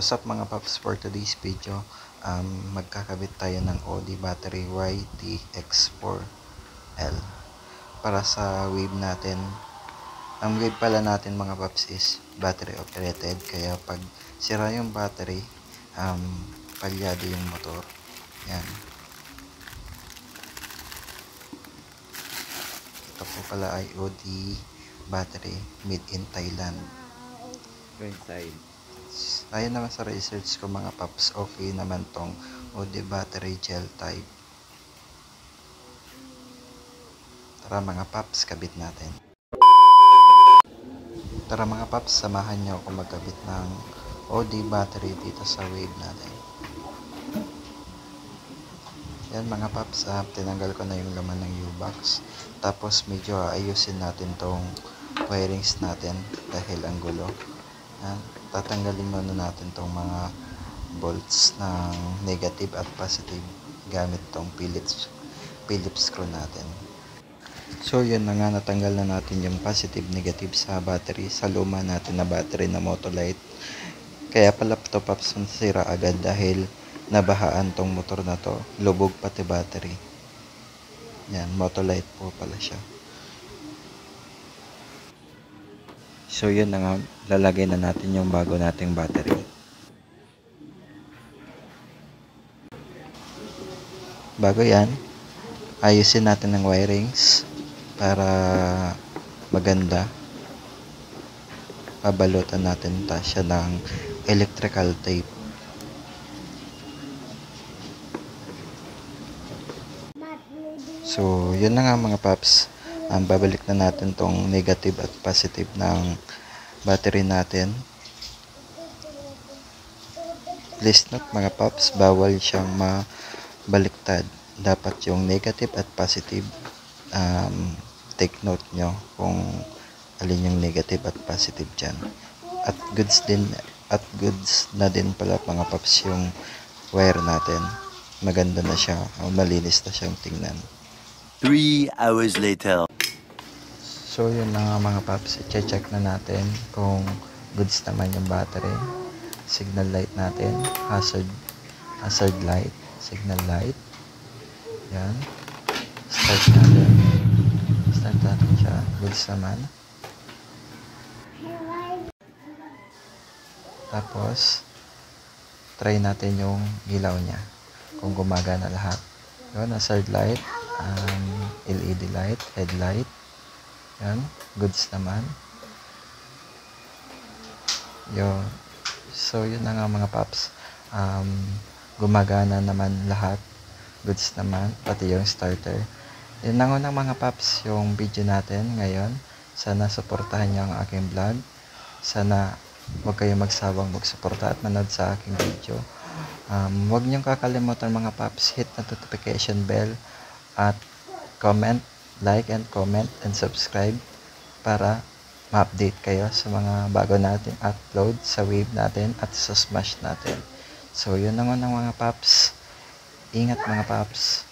What's up mga paps, for today's video, magkakabit tayo ng OD battery YTX4L para sa wave natin. Ang wave pala natin mga paps is battery operated, kaya pag sira yung battery, palyado yung motor. Yan. Ito po pala ay OD battery made in Thailand. Inside. Ayon naman sa research ko mga paps, okay naman tong OD battery gel type. Tara mga paps, kabit natin. Tara mga paps, samahan nyo ako magkabit ng OD battery dito sa wave natin. Yan mga paps, tinanggal ko na yung laman ng U-box. Tapos medyo ayusin natin tong wirings natin dahil ang gulo. Yan. Tatanggalin muna natin tong mga bolts ng negative at positive gamit tong Phillips screw natin. So yun na nga, natanggal na natin yung positive negative sa battery, sa luma natin na battery na Motolite. Kaya pala to paps, nasira agad dahil nabahaan tong motor na to, lubog pati battery. Yan, Motolite po pala siya. So yun na nga, lalagay na natin yung bago nating battery. Bago yan, ayusin natin ng wirings para maganda. Pabalutan natin siya ng electrical tape. So yun na nga mga paps, babalik na natin tong negative at positive ng battery natin. Please note mga paps, bawal siyang mabaliktad. Dapat yung negative at positive, take note nyo kung alin yung negative at positive dyan. At goods na din pala mga paps yung wire natin. Maganda na siya, malinis na siyang tingnan. 3 hours later. So yun na nga mga paps, i-check na natin kung goods naman yung battery. Signal light natin, hazard light, signal light. Yan. Start natin siya, goods naman. Tapos try natin yung ilaw niya kung gumagana lahat. Yun, hazard light, LED light, headlight. Yan, goods naman. Yun. So yun na nga mga paps, gumagana naman lahat, goods naman, pati yung starter. Yun na nga mga paps yung video natin ngayon. Sana suportahan niyo ang aking vlog. Sana huwag kayong magsawang magsuporta at manood sa aking video. Huwag niyong kakalimutan mga paps, hit na notification bell at comment, like and comment and subscribe para ma-update kayo sa mga bago natin upload sa wave natin at sa smash natin. So yun na nga mga paps. Ingat mga paps.